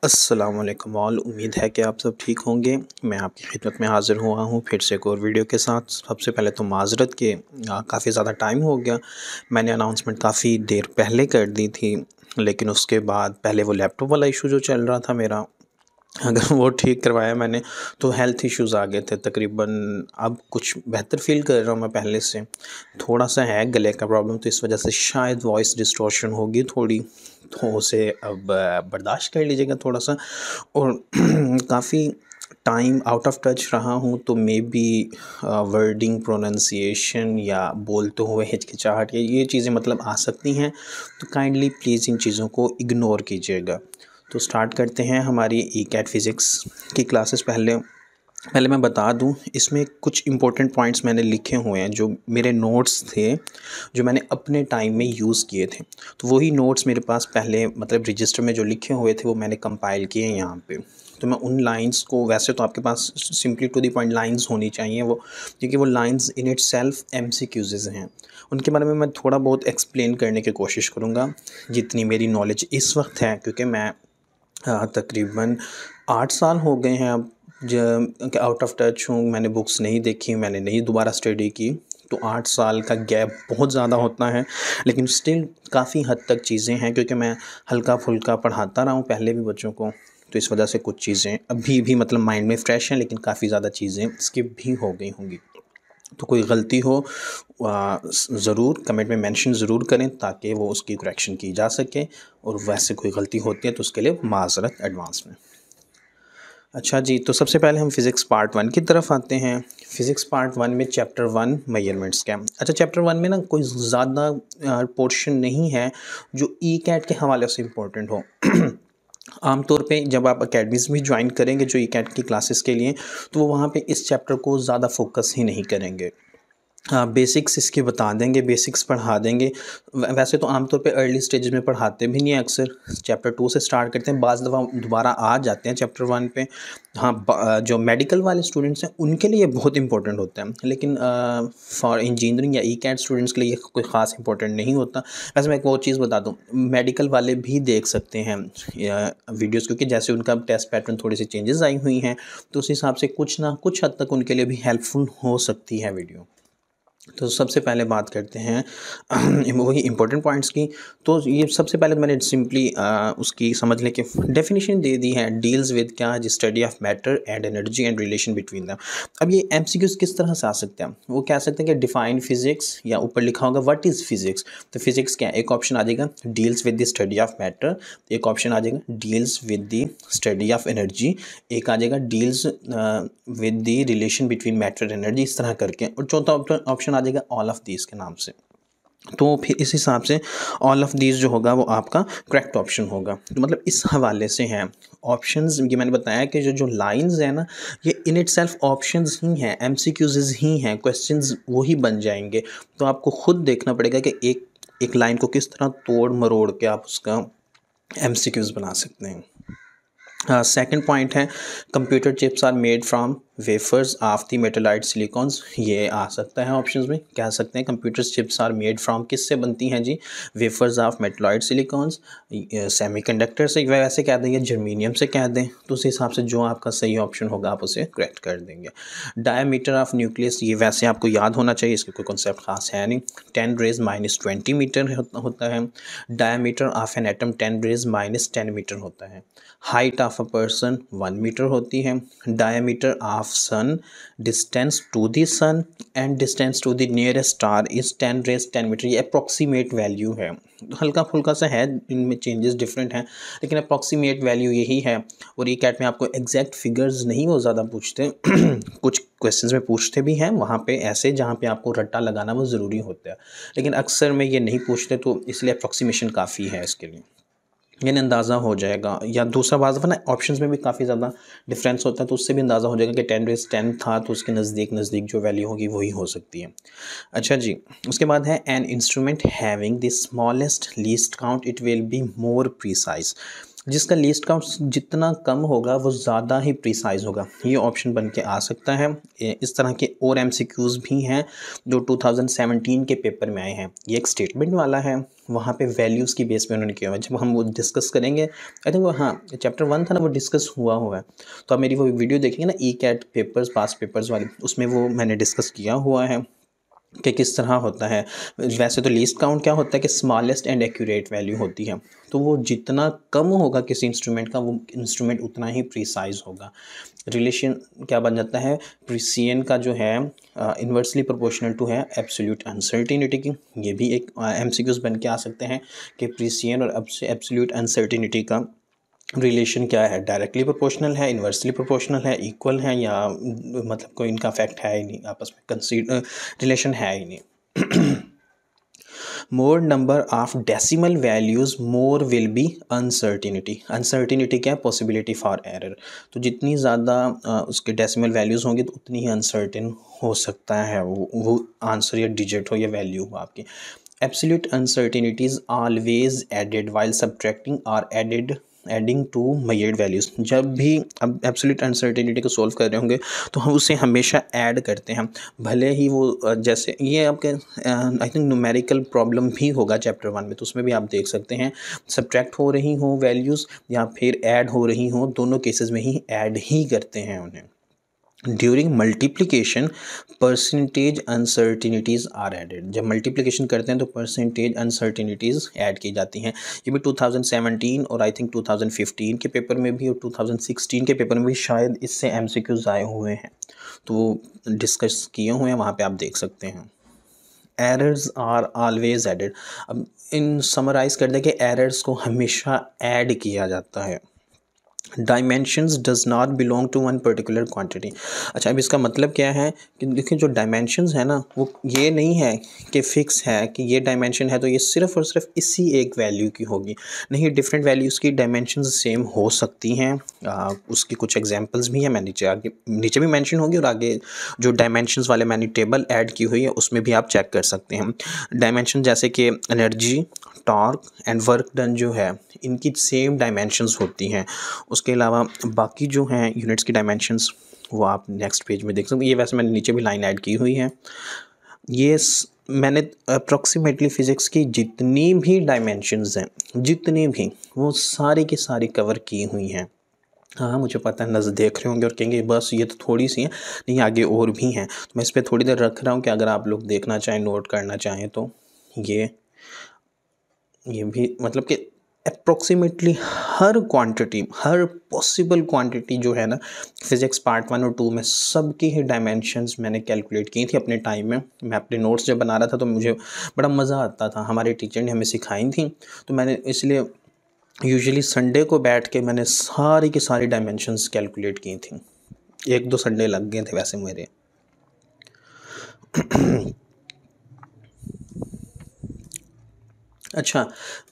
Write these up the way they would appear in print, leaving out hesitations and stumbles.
अस्सलाम वालेकुम ऑल। उम्मीद है कि आप सब ठीक होंगे। मैं आपकी खिदमत में हाज़िर हुआ हूँ फिर से एक और वीडियो के साथ। सबसे पहले तो माज़रत कि काफ़ी ज़्यादा टाइम हो गया। मैंने अनाउंसमेंट काफ़ी देर पहले कर दी थी, लेकिन उसके बाद पहले वो लैपटॉप वाला इशू जो चल रहा था मेरा, अगर वो ठीक करवाया मैंने तो हेल्थ इश्यूज़ आ गए थे तकरीबन। अब कुछ बेहतर फ़ील कर रहा हूँ मैं पहले से। थोड़ा सा है गले का प्रॉब्लम, तो इस वजह से शायद वॉइस डिस्टॉर्शन होगी थोड़ी, तो उसे अब बर्दाश्त कर लीजिएगा थोड़ा सा। और काफ़ी टाइम आउट ऑफ टच रहा हूँ, तो मे बी वर्डिंग प्रोनंसिएशन या बोलते हुए हिचकिचाहट ये चीज़ें मतलब आ सकती हैं, तो काइंडली प्लीज़ इन चीज़ों को इग्नोर कीजिएगा। तो स्टार्ट करते हैं हमारी ई कैट फिज़िक्स की क्लासेस। पहले पहले मैं बता दूं, इसमें कुछ इंपॉर्टेंट पॉइंट्स मैंने लिखे हुए हैं जो मेरे नोट्स थे, जो मैंने अपने टाइम में यूज़ किए थे। तो वही नोट्स मेरे पास पहले मतलब रजिस्टर में जो लिखे हुए थे वो मैंने कंपाइल किए हैं यहाँ पे। तो मैं उन लाइंस को, वैसे तो आपके पास simply to the point lines होनी चाहिए वो, क्योंकि वो lines in itself MCQs हैं। उनके बारे में मैं थोड़ा बहुत एक्सप्लेन करने की कोशिश करूँगा जितनी मेरी नॉलेज इस वक्त है, क्योंकि मैं तकरीबन 8 साल हो गए हैं अब जब आउट ऑफ टच हूँ। मैंने बुक्स नहीं देखी, मैंने नहीं दोबारा स्टडी की, तो 8 साल का गैप बहुत ज़्यादा होता है। लेकिन स्टिल काफ़ी हद तक चीज़ें हैं, क्योंकि मैं हल्का फुल्का पढ़ाता रहा हूँ पहले भी बच्चों को, तो इस वजह से कुछ चीज़ें अभी भी मतलब माइंड में फ्रेश हैं, लेकिन काफ़ी ज़्यादा चीज़ें स्किप भी हो गई होंगी। तो कोई गलती हो ज़रूर कमेंट में मेंशन ज़रूर करें, ताकि वो उसकी करेक्शन की जा सके, और वैसे कोई गलती होती है तो उसके लिए माज़रत एडवांस में। अच्छा जी, तो सबसे पहले हम फिज़िक्स पार्ट 1 की तरफ आते हैं। फिज़िक्स पार्ट 1 में चैप्टर 1 मेजरमेंट्स का। अच्छा, चैप्टर 1 में ना कोई ज़्यादा पोर्शन नहीं है जो ई कैट के हवाले से इम्पोर्टेंट हो। आमतौर पे जब आप अकेडमीज़ में ज्वाइन करेंगे जो ई कैट की क्लासेस के लिए, तो वो वहाँ पे इस चैप्टर को ज़्यादा फोकस ही नहीं करेंगे। हाँ, बेसिक्स इसके बता देंगे, बेसिक्स पढ़ा देंगे। वैसे तो आमतौर पे अर्ली स्टेजेस में पढ़ाते भी नहीं हैं, अक्सर चैप्टर 2 से स्टार्ट करते हैं, बाज़ दफ़ा दोबारा आ जाते हैं चैप्टर 1 पे। हाँ, जो मेडिकल वाले स्टूडेंट्स हैं उनके लिए बहुत इंपॉर्टेंट होता है, लेकिन फॉर इंजीनियरिंग या ई कैट स्टूडेंट्स के लिए कोई ख़ास इंपॉर्टेंट नहीं होता। वैसे मैं एक वो चीज़ बता दूँ, मेडिकल वाले भी देख सकते हैं वीडियोज़, क्योंकि जैसे उनका टेस्ट पैटर्न थोड़ी सी चेंजेस आई हुई हैं, तो उस हिसाब से कुछ ना कुछ हद तक उनके लिए भी हेल्पफुल हो सकती है वीडियो। तो सबसे पहले बात करते हैं वही इम्पोर्टेंट पॉइंट्स की। तो ये सबसे पहले तो मैंने सिंपली उसकी समझ लें कि डेफिनेशन दे दी है। डील्स विद क्या है, study of matter and energy and relation between them. अब ये MCQs किस तरह से आ सकते हैं, वो कह सकते हैं कि डिफाइन फिजिक्स, या ऊपर लिखा होगा व्हाट इज़ फिजिक्स। तो फिजिक्स क्या है, एक ऑप्शन आ जाएगा deals with the study of matter, एक ऑप्शन आ जाएगा deals with the study of energy, एक आ जाएगा deals with the relation between matter energy, इस तरह करके, और चौथा ऑप्शन आ जाएगा ऑल ऑफ दीज के नाम से। तो फिर इस हिसाब से ऑल ऑफ दीज जो होगा वो आपका करेक्ट ऑप्शन होगा। तो मतलब इस हवाले से हैं ऑप्शंस। ये मैंने बताया कि जो लाइंस है ना, ये इन इट सेल्फ ऑप्शंस ही हैं, MCQs ही हैं, क्वेश्चंस वही बन जाएंगे। तो आपको खुद देखना पड़ेगा कि एक एक लाइन को किस तरह तोड़ मरोड़ के आप उसका MCQs बना सकते हैं। सेकंड पॉइंट है computer chips are made from wafers of the metallised silicons. ये आ सकता है ऑप्शंस में, कह सकते हैं computer chips are made from, किससे बनती हैं जी, wafers of metallised silicons. Semiconductor से वैसे कह दें या जर्मीनियम से कह दें, तो उस हिसाब से जो आपका सही ऑप्शन होगा आप उसे करेक्ट कर देंगे। डायमीटर ऑफ न्यूक्लियस, ये वैसे आपको याद होना चाहिए, इसका कोई कॉन्सेप्ट खास है नहीं। 10⁻⁻20 मीटर होता है। Diameter of an atom 10⁻⁻10 metre होता है। Height of a person 1 metre होती है। Diameter of sun, distance to the sun and distance to the nearest star is 10⁻10 metre. ये अप्रॉक्सीमेट वैल्यू है, हल्का फुल्का सा है, इनमें चेंजेस डिफरेंट हैं, लेकिन अप्रॉक्सीमेट वैल्यू यही है। और ये कैट में आपको एग्जैक्ट फिगर्स नहीं वो ज़्यादा पूछते कुछ क्वेश्चंस में पूछते भी हैं वहाँ पे ऐसे जहाँ पे आपको रट्टा लगाना वो ज़रूरी होता है, लेकिन अक्सर में ये नहीं पूछते, तो इसलिए अप्रॉक्सीमेशन काफ़ी है इसके लिए, यानी अंदाज़ा हो जाएगा। या दूसरा बात ना, ऑप्शंस में भी काफ़ी ज़्यादा डिफरेंस होता है, तो उससे भी अंदाज़ा हो जाएगा कि 10⁻10 था, तो उसके नज़दीक जो वैल्यू होगी वही हो सकती है। अच्छा जी, उसके बाद है an instrument having the smallest least count it will be more precise. जिसका लीस्ट काउंट जितना कम होगा वो ज़्यादा ही प्रिसाइज होगा, ये ऑप्शन बन के आ सकता है। इस तरह के और MCQs भी हैं जो 2017 के पेपर में आए हैं। ये एक स्टेटमेंट वाला है, वहाँ पे वैल्यूज़ की बेस पे उन्होंने किया हुआ है। जब हम वो डिस्कस करेंगे, आई थिंक वो, हाँ, चैप्टर 1 था ना, वो डिस्कस हुआ है। तो आप मेरी वो वीडियो देखेंगे ना, ई कैट पेपर्स, पास्ट पेपर्स वाली, उसमें वो मैंने डिस्कस किया हुआ है कि किस तरह होता है। वैसे तो लीस्ट काउंट क्या होता है कि स्मॉलेस्ट एंड एक्यूरेट वैल्यू होती है, तो वो जितना कम होगा किसी इंस्ट्रूमेंट का, वो इंस्ट्रूमेंट उतना ही प्रिसाइज होगा। रिलेशन क्या बन जाता है, प्रिसियन का जो है इन्वर्सली प्रोपोर्शनल टू है एब्सोल्यूट अनसर्टिनिटी की। ये भी एक एमसीक्यूज बन के आ सकते हैं कि प्रिसियन और एब्सोल्यूट अनसर्टिनिटी का रिलेशन क्या है, डायरेक्टली प्रोपोर्शनल है, इन्वर्सली प्रोपोर्शनल है, इक्वल है, या मतलब कोई इनका फैक्ट है ही नहीं, आपस में रिलेशन है ही नहीं। मोर number of decimal values more will be uncertainty. Uncertainty क्या है, पॉसिबिलिटी फॉर एरर। तो जितनी ज़्यादा उसके डेसिमल वैल्यूज़ होंगी तो उतनी ही अनसर्टिन हो सकता है वो आंसर या डिजिट हो या वैल्यू हो आपकी। Absolute uncertainty is always added while subtracting और एडिंग टू मेजर्ड वैल्यूज़। जब भी अब एब्सोल्यूट अनसर्टिनिटी को सोल्व कर रहे होंगे तो हम उसे हमेशा ऐड करते हैं, भले ही वो जैसे ये आपके आई थिंक न्यूमेरिकल प्रॉब्लम भी होगा चैप्टर 1 में, तो उसमें भी आप देख सकते हैं सब्ट्रैक्ट हो रही हों वैल्यूज़ या फिर ऐड हो रही हों, दोनों केसेस में ही ऐड ही करते हैं उन्हें। During multiplication percentage uncertainties are added. जब मल्टीप्लिकेशन करते हैं तो परसेंटेज अनसर्टिनिटीज़ ऐड की जाती हैं। ये भी 2017 और आई थिंक 2015 के पेपर में भी और 2016 के पेपर में भी शायद इससे एमसीक्यूज आए हुए हैं, तो वो डिस्कस किए हुए हैं, वहाँ पे आप देख सकते हैं। Errors are always added. अब इन समराइज़ कर दें कि एरर्स को हमेशा ऐड किया जाता है। Dimensions does not belong to one particular quantity. अच्छा, अब इसका मतलब क्या है कि देखिए जो डायमेंशंस है ना, वो ये नहीं है कि फ़िक्स है कि ये डायमेंशन है तो ये सिर्फ़ और सिर्फ इसी एक वैल्यू की होगी। नहीं, डिफरेंट वैल्यूज़ की डायमेंशंस सेम हो सकती हैं। उसकी कुछ एग्जांपल्स भी हैं, मैं नीचे भी मेंशन होगी, और आगे जो डायमेंशंस वाले मैंने टेबल ऐड की हुई है उसमें भी आप चेक कर सकते हैं। डायमेंशन जैसे कि energy, torque and work done जो है, इनकी सेम डायमेंशंस होती हैं। उसके अलावा बाकी जो हैं यूनिट्स की डायमेंशंस, वो आप नेक्स्ट पेज में देख सकते हैं। ये वैसे मैंने नीचे भी लाइन ऐड की हुई है। ये मैंने अप्रॉक्सीमेटली फ़िज़िक्स की जितनी भी डायमेंशंस हैं, जितनी भी, वो सारी की सारी कवर की हुई हैं। हाँ, मुझे पता है नज़र देख रहे होंगे और कहेंगे बस ये तो थोड़ी सी हैं, नहीं आगे और भी हैं। तो मैं इस पर थोड़ी देर रख रहा हूँ कि अगर आप लोग देखना चाहें, नोट करना चाहें तो ये भी मतलब कि अप्रॉक्सीमेटली हर क्वांटिटी, हर पॉसिबल क्वांटिटी जो है ना, फिज़िक्स पार्ट 1 और 2 में सबकी ही डायमेंशंस मैंने कैलकुलेट की थी अपने टाइम में। मैं अपने नोट्स जब बना रहा था तो मुझे बड़ा मज़ा आता था, हमारे टीचर ने हमें सिखाई थी, तो मैंने इसलिए यूजुअली संडे को बैठ के मैंने सारी की सारी डायमेंशंस कैलकुलेट की थी। 1-2 संडे लग गए थे वैसे मेरे। अच्छा,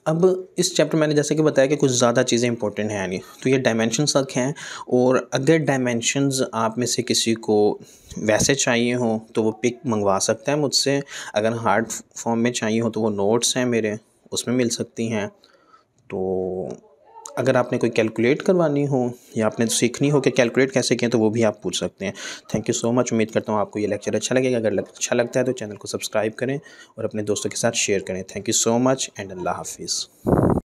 अब इस चैप्टर मैंने जैसे कि बताया कि कुछ ज़्यादा चीज़ें इंपॉर्टेंट हैं नहीं, तो ये डायमेंशंस तक हैं। और अगर डायमेंशंस आप में से किसी को वैसे चाहिए हो तो वो पिक मंगवा सकता है मुझसे। अगर हार्ड फॉर्म में चाहिए हो तो वो नोट्स हैं मेरे, उसमें मिल सकती हैं। तो अगर आपने कोई कैलकुलेट करवानी हो या आपने सीखनी हो कि कैलकुलेट कैसे किए, तो वो भी आप पूछ सकते हैं। Thank you so much. उम्मीद करता हूँ आपको ये लेक्चर अच्छा लगेगा। अगर अच्छा लगता है तो चैनल को सब्सक्राइब करें और अपने दोस्तों के साथ शेयर करें। Thank you so much and अल्लाह हाफिज़।